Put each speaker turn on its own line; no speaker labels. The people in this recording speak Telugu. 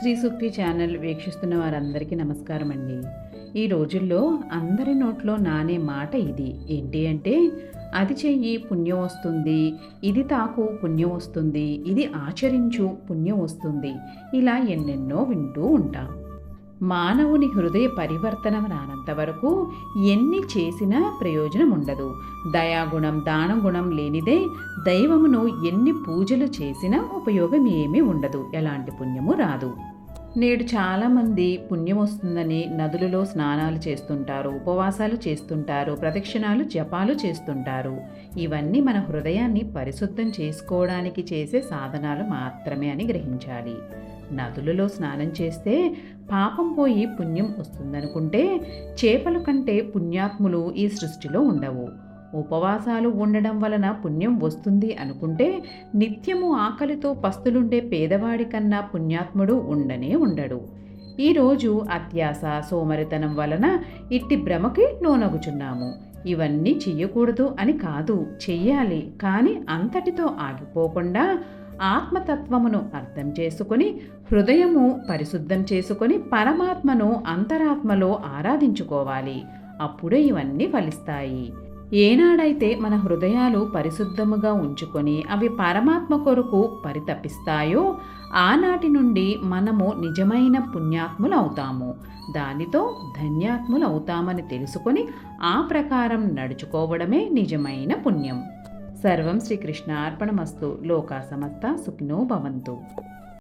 శ్రీ సూక్తి ఛానల్ వీక్షిస్తున్న వారందరికీ నమస్కారం అండి. ఈ రోజుల్లో అందరి నోట్లో నానే మాట ఇది. ఏంటి అంటే, అది చెయ్యి పుణ్యం వస్తుంది, ఇది తాకు పుణ్యం వస్తుంది, ఇది ఆచరించు పుణ్యం వస్తుంది, ఇలా ఎన్నెన్నో వింటూ ఉంటాం. మానవుని హృదయ పరివర్తనం రానంత వరకు ఎన్ని చేసినా ప్రయోజనం ఉండదు. దయాగుణం దానగుణం లేనిదే దైవమును ఎన్ని పూజలు చేసినా ఉపయోగం ఏమీ ఉండదు, ఎలాంటి పుణ్యము రాదు. నేడు చాలామంది పుణ్యం వస్తుందని నదులలో స్నానాలు చేస్తుంటారు, ఉపవాసాలు చేస్తుంటారు, ప్రదక్షిణాలు జపాలు చేస్తుంటారు. ఇవన్నీ మన హృదయాన్ని పరిశుద్ధం చేసుకోవడానికి చేసే సాధనాలు మాత్రమే అని గ్రహించాలి. నదులలో స్నానం చేస్తే పాపం పోయి పుణ్యం వస్తుందనుకుంటే చేపల కంటే పుణ్యాత్ములు ఈ సృష్టిలో ఉండవు. ఉపవాసాలు ఉండడం వలన పుణ్యం వస్తుంది అనుకుంటే నిత్యము ఆకలితో పస్తులుండే పేదవాడి కన్నా పుణ్యాత్ముడు ఉండనే ఉండడు. ఈరోజు అత్యాస సోమరితనం వలన ఇట్టి భ్రమకి లోనగుచున్నాము. ఇవన్నీ చెయ్యకూడదు అని కాదు, చెయ్యాలి. కానీ అంతటితో ఆగిపోకుండా ఆత్మతత్వమును అర్థం చేసుకొని హృదయము పరిశుద్ధం చేసుకొని పరమాత్మను అంతరాత్మలో ఆరాధించుకోవాలి. అప్పుడే ఇవన్నీ ఫలిస్తాయి. ఏనాడైతే మన హృదయాలు పరిశుద్ధముగా ఉంచుకొని అవి పరమాత్మ కొరకు పరితపిస్తాయో ఆనాటి నుండి మనము నిజమైన పుణ్యాత్ములు అవుతాము. దానితో ధన్యాత్ములు అవుతామని తెలుసుకొని ఆ ప్రకారం నడుచుకోవడమే నిజమైన పుణ్యం. సర్వం శ్రీకృష్ణార్పణమస్తు. లోకా సమస్త సుఖినో భవంతు.